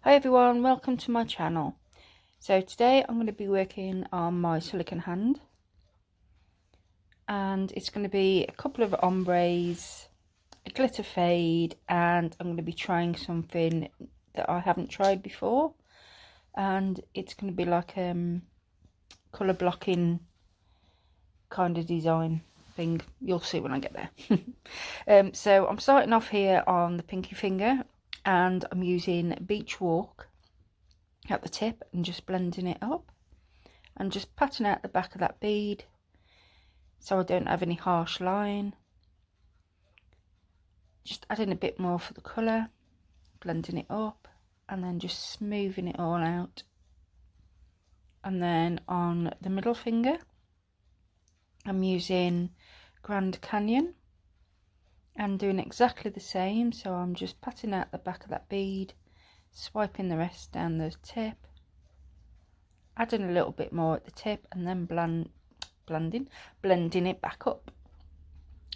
Hi everyone, welcome to my channel. So today I'm going to be working on my silicone hand, and it's going to be a couple of ombres, a glitter fade, and I'm going to be trying something that I haven't tried before, and it's going to be like colour blocking kind of design thing. You'll see when I get there. So I'm starting off here on the pinky finger, and I'm using Beach Walk at the tip and just blending it up and just patting out the back of that bead so I don't have any harsh line. Just adding a bit more for the colour, blending it up, and then just smoothing it all out. And then on the middle finger I'm using Grand Canyon and doing exactly the same. So I'm just patting out the back of that bead, swiping the rest down the tip, adding a little bit more at the tip, and then blending it back up.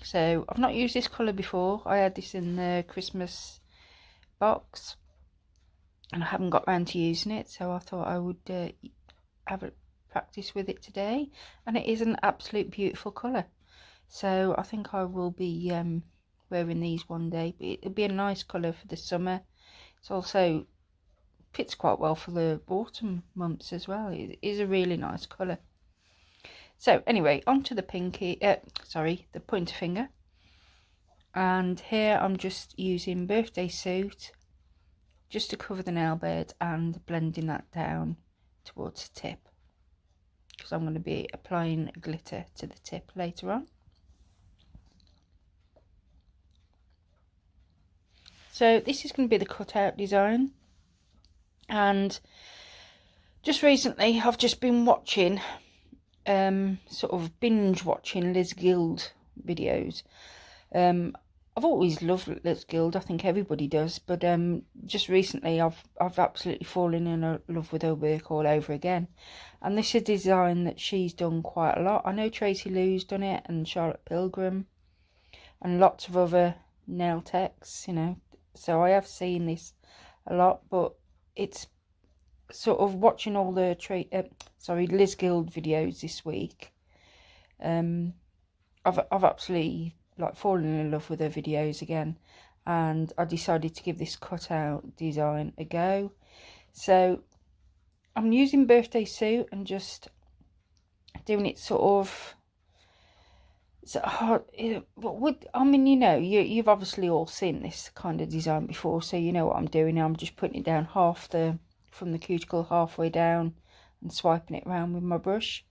So I've not used this colour before. I had this in the Christmas box and I haven't got around to using it, so I thought I would have a practice with it today, and it is an absolute beautiful colour. So I think I will be wearing these one day, but it'll be a nice colour for the summer. It's also fits quite well for the autumn months as well. It is a really nice colour. So anyway, onto the the pointer finger. And here I'm just using Birthday Suit just to cover the nail bed and blending that down towards the tip, because I'm going to be applying glitter to the tip later on. So this is going to be the cutout design, and just recently I've just been watching sort of binge watching Liz Guild videos. I've always loved Liz Guild, I think everybody does, but just recently I've absolutely fallen in love with her work all over again. And this is a design that she's done quite a lot. I know Tracy Lou's done it, and Charlotte Pilgrim, and lots of other nail techs, you know. So I have seen this a lot, but it's sort of watching all the Liz Guild videos this week. I've absolutely fallen in love with her videos again, and I decided to give this cutout design a go. So I'm using Birthday Suit and just doing it sort of hard. I mean, you know, you've obviously all seen this kind of design before, so you know what I'm doing. I'm just putting it down from the cuticle halfway down and swiping it around with my brush.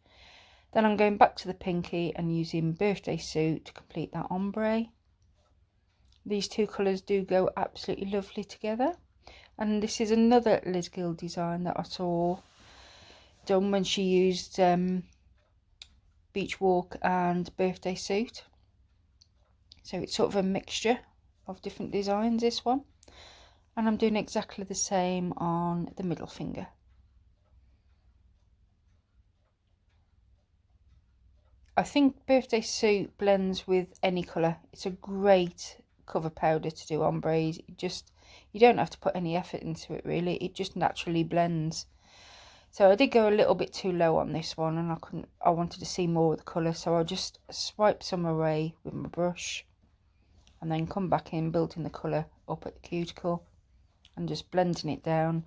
Then I'm going back to the pinky and using Birthday Suit to complete that ombre. These two colours do go absolutely lovely together. And this is another Liz Guild design that I saw done when she used Beach Walk and Birthday Suit. So it's sort of a mixture of different designs, this one. And I'm doing exactly the same on the middle finger. I think Birthday Suit blends with any colour. It's a great cover powder to do ombres. You don't have to put any effort into it really. It just naturally blends. So I did go a little bit too low on this one, and I wanted to see more of the colour, so I just swiped some away with my brush and then come back in, building the colour up at the cuticle and just blending it down.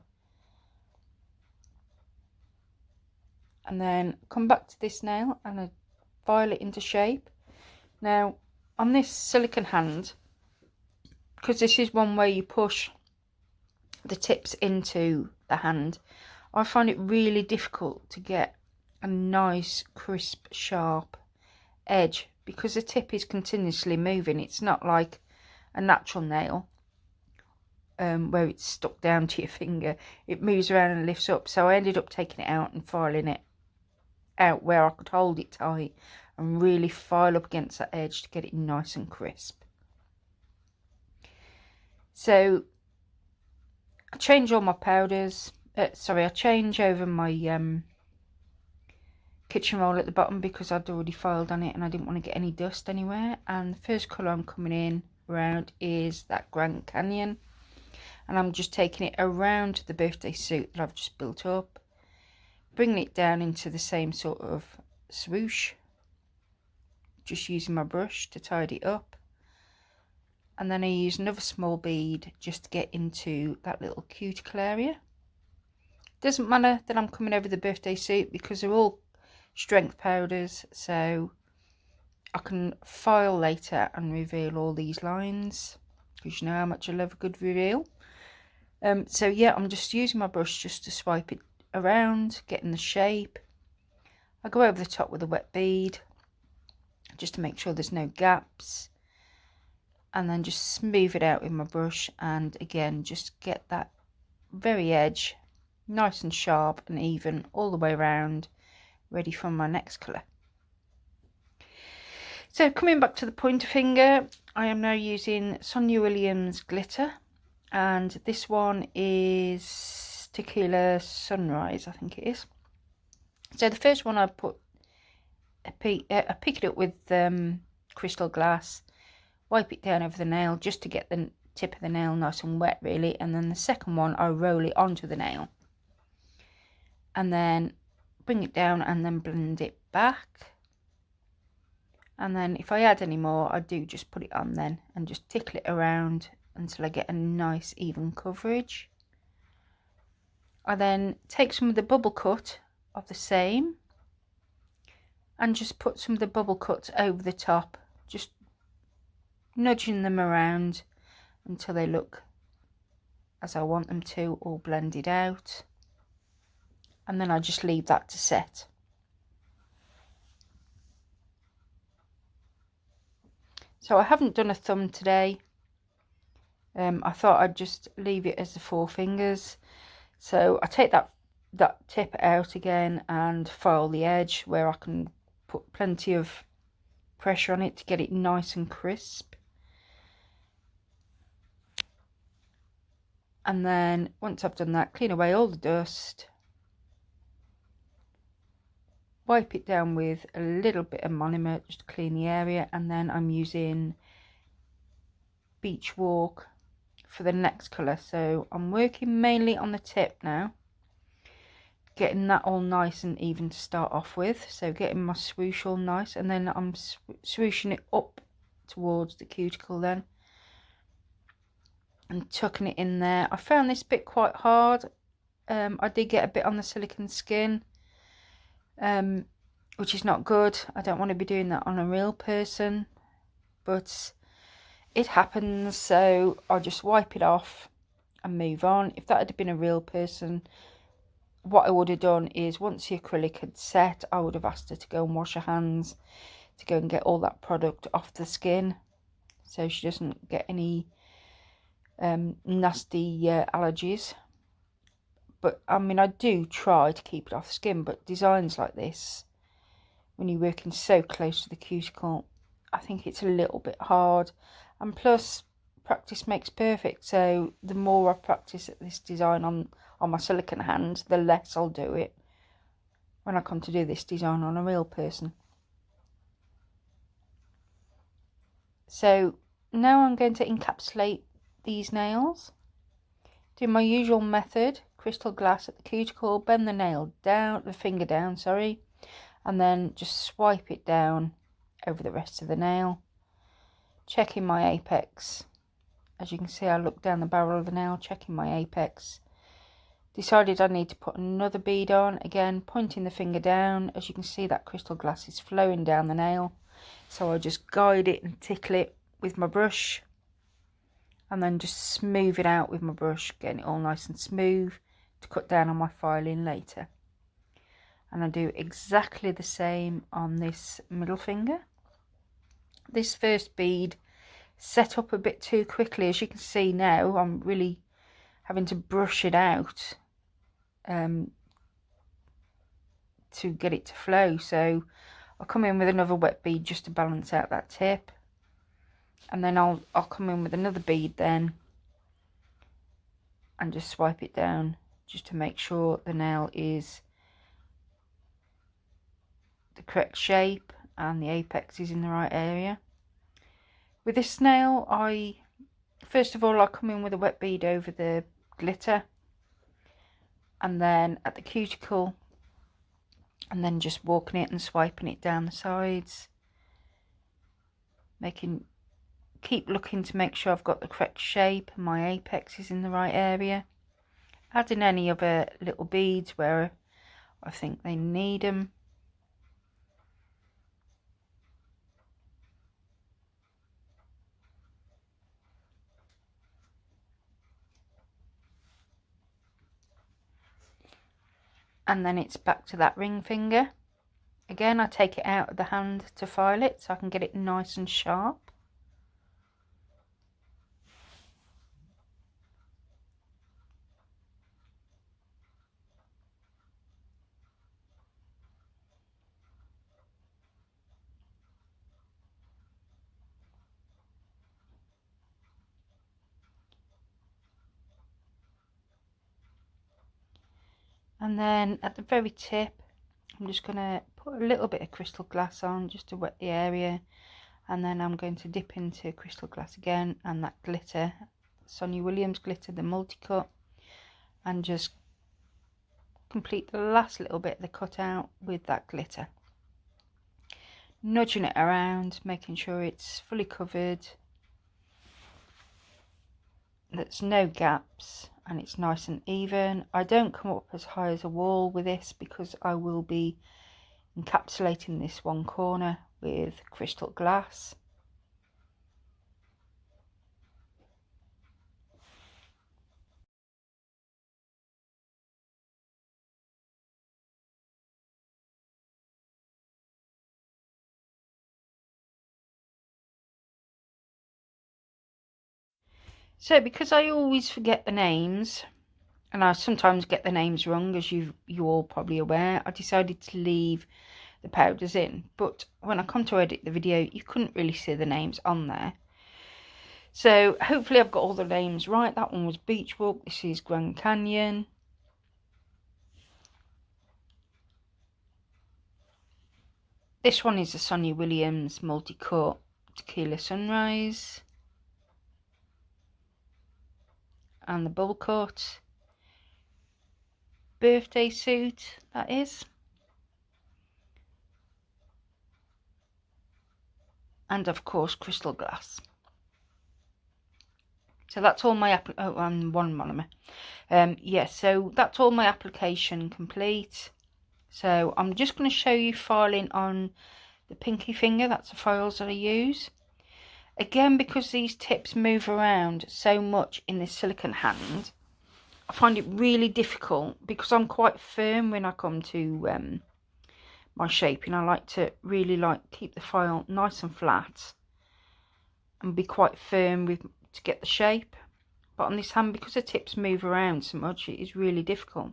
And then come back to this nail and I file it into shape. Now on this silicone hand, because this is one where you push the tips into the hand, I find it really difficult to get a nice crisp sharp edge, because the tip is continuously moving. It's not like a natural nail where it's stuck down to your finger. It moves around and lifts up. So I ended up taking it out and filing it out where I could hold it tight and really file up against that edge to get it nice and crisp. So I change all my powders. I change over my kitchen roll at the bottom because I'd already filed on it and I didn't want to get any dust anywhere. And the first colour I'm coming in around is that Grand Canyon. and I'm just taking it around the birthday suit that I've just built up, bringing it down into the same sort of swoosh, just using my brush to tidy it up. And then I use another small bead just to get into that little cuticle area. Doesn't matter that I'm coming over the birthday suit because they're all strength powders, so I can file later and reveal all these lines, because you know how much I love a good reveal. So yeah, I'm just using my brush just to swipe it around, getting the shape. I go over the top with a wet bead just to make sure there's no gaps, and then just smooth it out with my brush, and again just get that very edge nice and sharp and even all the way around, ready for my next colour. So coming back to the pointer finger, I am now using Sonia Williams glitter, and this one is Tequila Sunrise, I think it is. So the first one I put I pick it up with crystal glass, wipe it down over the nail just to get the tip of the nail nice and wet really, and then the second one I roll it onto the nail and then bring it down and then blend it back. And then if I add any more, I do just put it on then and just tickle it around until I get a nice even coverage. I then take some of the bubble cut of the same and just put some of the bubble cuts over the top, just nudging them around until they look as I want them to, all blended out. And then I just leave that to set. So I haven't done a thumb today. I thought I'd just leave it as the four fingers. So I take that tip out again and file the edge where I can put plenty of pressure on it to get it nice and crisp. And then once I've done that, clean away all the dust, wipe it down with a little bit of monommer just to clean the area, and then I'm using Beach Walk for the next colour. So I'm working mainly on the tip now, getting that all nice and even to start off with, so getting my swoosh all nice, and then I'm swooshing it up towards the cuticle then and tucking it in there. I found this bit quite hard. I did get a bit on the silicone skin, which is not good. I don't want to be doing that on a real person, but it happens, so I'll just wipe it off and move on. If that had been a real person, what I would have done is once the acrylic had set, I would have asked her to go and wash her hands to go and get all that product off the skin so she doesn't get any nasty allergies. But I mean, I do try to keep it off the skin, but designs like this, when you're working so close to the cuticle, I think it's a little bit hard. And plus, practice makes perfect, so the more I practice at this design on my silicone hand, the less I'll do it when I come to do this design on a real person. So now I'm going to encapsulate these nails. Do my usual method, crystal glass at the cuticle, bend the nail down, the finger down, sorry, and then just swipe it down over the rest of the nail, checking my apex. As you can see, I look down the barrel of the nail, checking my apex. Decided I need to put another bead on, again pointing the finger down. As you can see, that crystal glass is flowing down the nail, so I just guide it and tickle it with my brush and then just smooth it out with my brush, getting it all nice and smooth to cut down on my filing later. And I do exactly the same on this middle finger. This first bead set up a bit too quickly. As you can see now, I'm really having to brush it out to get it to flow. So I'll come in with another wet bead just to balance out that tip, and then I'll come in with another bead then and just swipe it down just to make sure the nail is the correct shape and the apex is in the right area. With this nail, I First of all, I'll come in with a wet bead over the glitter, and then at the cuticle, and then just walking it and swiping it down the sides, keep looking to make sure I've got the correct shape and my apex is in the right area. Adding any other little beads where I think they need them. And then it's back to that ring finger. Again, I take it out of the hand to file it so I can get it nice and sharp. And then at the very tip, I'm just going to put a little bit of crystal glass on just to wet the area. And then I'm going to dip into crystal glass again and that glitter, Sonia Williams glitter, the multi-cut, and just complete the last little bit of the cutout with that glitter. Nudging it around, making sure it's fully covered, there's no gaps, and it's nice and even. I don't come up as high as a wall with this because I will be encapsulating this one corner with crystal glass. So because I always forget the names, and I sometimes get the names wrong, as you're all probably aware, I decided to leave the powders in. But when I come to edit the video, you couldn't really see the names on there. So hopefully I've got all the names right. That one was Beach Walk, this is Grand Canyon. This one is the Sonia Williams multi-cut Tequila Sunrise. And the bowl cut. Birthday suit, that is. And of course crystal glass. So that's all my one monomer. Yes, so that's all my application complete. So I'm just going to show you filing on the pinky finger. That's the files that I use. Again, because these tips move around so much in this silicone hand, I find it really difficult because I'm quite firm when I come to my shaping. I like to really keep the file nice and flat and be quite firm to get the shape. But on this hand, because the tips move around so much, it is really difficult.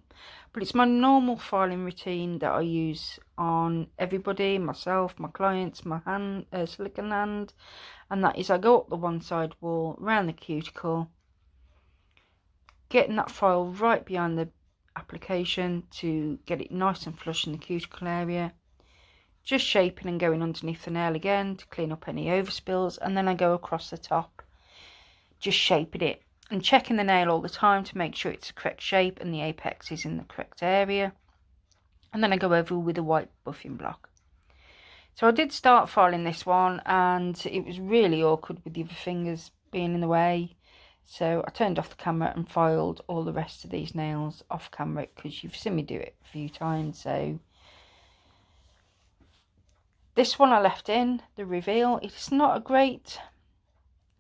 But it's my normal filing routine that I use on everybody, myself, my clients, my hand, silicone hand. And that is I go up the one side wall, around the cuticle, getting that file right behind the application to get it nice and flush in the cuticle area. Just shaping and going underneath the nail again to clean up any overspills. And then I go across the top, just shaping it. And checking the nail all the time to make sure it's the correct shape and the apex is in the correct area. And then I go over with a white buffing block. So I did start filing this one and it was really awkward with the other fingers being in the way. So I turned off the camera and filed all the rest of these nails off camera because you've seen me do it a few times. So this one I left in, the reveal. It's not a great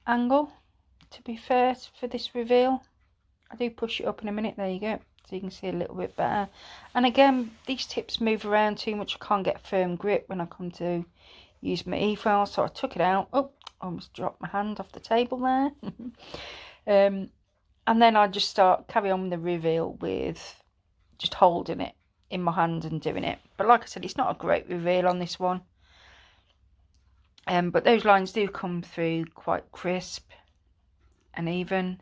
angle, to be fair, for this reveal. I do push it up in a minute, there you go, so you can see a little bit better. And again, these tips move around too much, I can't get a firm grip when I come to use my e-file, so I took it out. Oh, almost dropped my hand off the table there. And then I just carry on with the reveal with just holding it in my hand and doing it. But like I said, it's not a great reveal on this one. But those lines do come through quite crisp and even.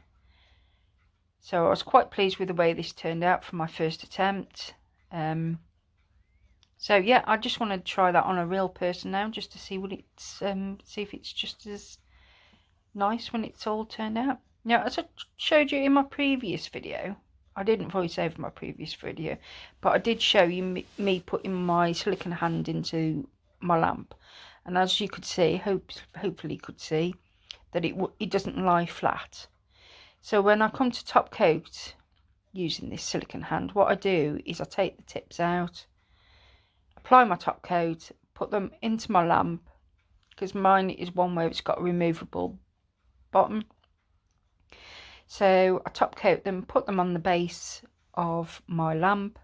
So I was quite pleased with the way this turned out for my first attempt. So yeah, I just wanted to try that on a real person now, just to see what it's, see if it's just as nice when it's all turned out. Now, as I showed you in my previous video, I didn't voice over my previous video, but I did show you me putting my silicone hand into my lamp, and as you could see, hopefully you could see that it doesn't lie flat. So when I come to top coat using this silicone hand, what I do is I take the tips out, apply my top coat, put them into my lamp, because mine is one where it's got a removable bottom. So I top coat them, put them on the base of my lamp,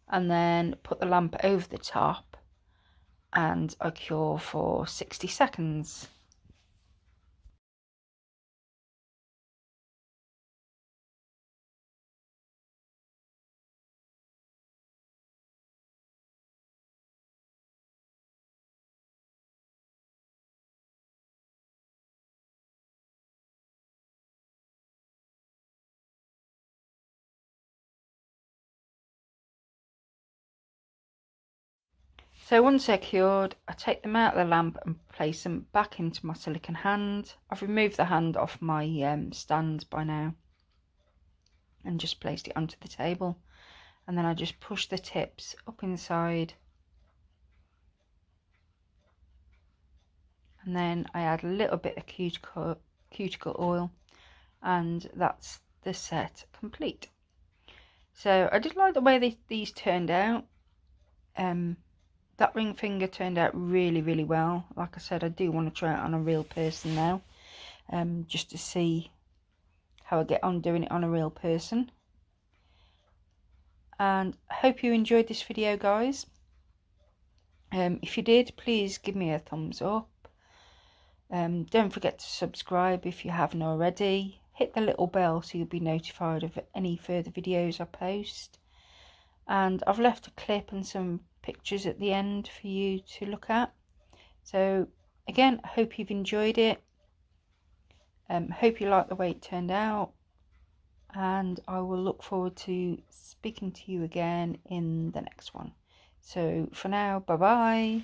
and then put the lamp over the top, and I cure for 60 seconds. So once they're cured, I take them out of the lamp and place them back into my silicone hand. I've removed the hand off my stand by now and just placed it onto the table. And then I just push the tips up inside. And then I add a little bit of cuticle oil, and that's the set complete. So I did like the way these turned out. That ring finger turned out really well. Like I said, I do want to try it on a real person now, just to see how I get on doing it on a real person. And I hope you enjoyed this video, guys. If you did, please give me a thumbs up. Don't forget to subscribe if you haven't already. Hit the little bell so you'll be notified of any further videos I post. And I've left a clip and some pictures at the end for you to look at. So again, I hope you've enjoyed it. Hope you like the way it turned out, and I will look forward to speaking to you again in the next one. So for now, bye bye.